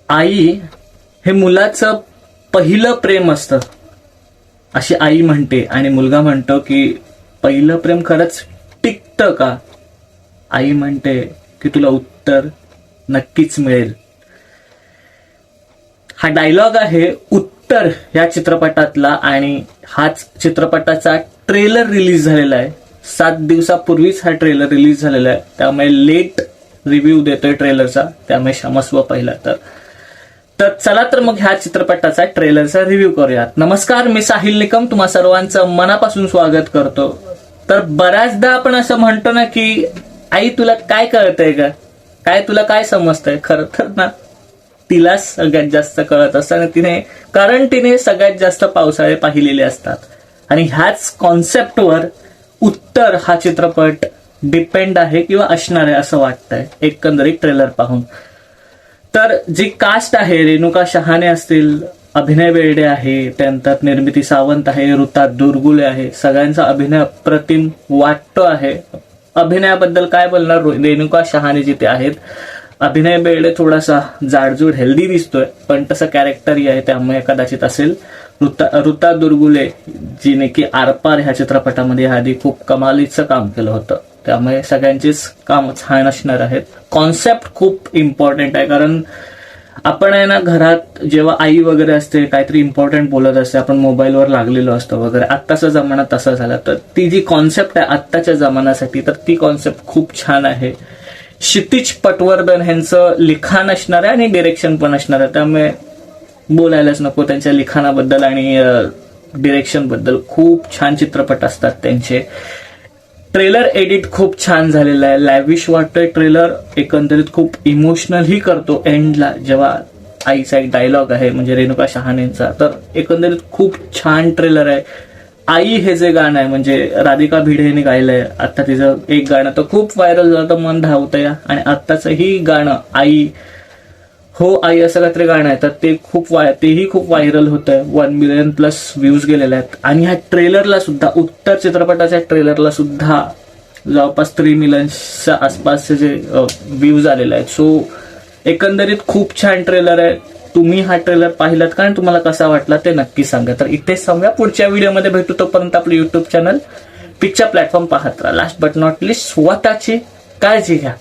आई हे मुलाचं पहिलं प्रेम असतं अशी आई म्हणते आणि मुलगा म्हणतो की पहिलं प्रेम खरंच टिकतं का? आई म्हणते की तुला उत्तर नक्कीच मिळेल. हा डायलॉग आहे उत्तर या चित्रपटातला आणि हाच चित्रपटाचा ट्रेलर रिलीज झालेला आहे. 7 दिवसापूर्वीच हा ट्रेलर रिलीज झालेला आहे, त्यामुळे लेट रिव्ह्यू देतोय ट्रेलरचा, त्यामुळे क्षमस्व पहिला. तर चला तर मग ह्या चित्रपटाचा ट्रेलरचा रिव्ह्यू करूयात. नमस्कार, मी साहिल निकम तुम्हा सर्वांचं मनापासून स्वागत करतो. तर बऱ्याचदा आपण असं म्हणतो ना की आई तुला काय कळतंय का, काय तुला काय समजतंय. खरं तर ना तिला सगळ्यात जास्त कळत असतं आणि कारण तिने सगळ्यात जास्त पावसाळे पाहिलेले असतात. आणि ह्याच कॉन्सेप्टवर उत्तर हा चित्रपट डिपेंड आहे किंवा असणार आहे असं वाटतंय एकंदरीत ट्रेलर पाहून. तर जी कास्ट आहे, रेणुका शहाणे असतील, अभिनय बेर्डे आहे, त्यानंतर निर्मिती सावंत आहे, ऋता दुर्गुले आहे, सगळ्यांचा अभिनय अप्रतिम वाटतो आहे. अभिनयाबद्दल काय बोलणार, रेणुका शहाणे जिथे आहेत, अभिनय बेर्डे थोडासा जाडजूड हेल्दी दिसतोय पण तसं कॅरेक्टरही आहे त्यामुळे कदाचित असेल. ऋता दुर्गुले जिने की आरपार ह्या चित्रपटामध्ये आधी खूप कमालीचं काम केलं होतं, त्यामुळे सगळ्यांचीच काम छान असणार आहेत. कॉन्सेप्ट खूप इम्पॉर्टंट आहे, कारण आपण आहे ना घरात जेव्हा आई वगैरे असते काहीतरी इम्पॉर्टंट बोलत असते, आपण मोबाईलवर लागलेलो असतो वगैरे, आत्ताचा जमाना तसा झाला. तर ती जी कॉन्सेप्ट आहे आत्ताच्या जमान्यासाठी, तर ती कॉन्सेप्ट खूप छान आहे. क्षितिज पटवर्धन यांचं लिखाण असणार आहे आणि डिरेक्शन पण असणार आहे, त्यामुळे बोलायलाच नको त्यांच्या लिखाणाबद्दल आणि डिरेक्शन बद्दल. खूप छान चित्रपट असतात त्यांचे. ट्रेलर एडिट खूप छान झालेला आहे, लॅविश वाटतोय ट्रेलर. एकंदरीत खूप इमोशनलही करतो एंडला जेव्हा आईचा एक डायलॉग आहे म्हणजे रेणुका शहाणेंचा. तर एकंदरीत खूप छान ट्रेलर आहे. आई हे जे गाणं आहे म्हणजे राधिका भिडेने गायलंय, आता तिचं एक गाणं तर खूप व्हायरल झालं तर मन धावतंय. आणि आत्ताचं ही गाणं आई हो आई असं काहीतरी गाणं आहे, तर तेही खूप व्हायरल होतंय. 1 मिलियन प्लस व्ह्यूज गेलेले आहेत. आणि ह्या ट्रेलरला सुद्धा, उत्तर चित्रपटाच्या ट्रेलरला सुद्धा जवळपास 3 मिलियन्सच्या आसपासचे जे व्ह्यूज आलेले आहेत. सो एकंदरीत खूप छान ट्रेलर आहे. तुम्ही हा ट्रेलर पाहिलात का आणि तुम्हाला कसा वाटला ते नक्की सांगा. तर इथेच सांगा, पुढच्या व्हिडिओमध्ये भेटू. तोपर्यंत आपलं युट्यूब चॅनल पिक्चर प्लॅटफॉर्म पाहत राहा. लास्ट बट नॉट लिस्ट, स्वतःची काळजी घ्या.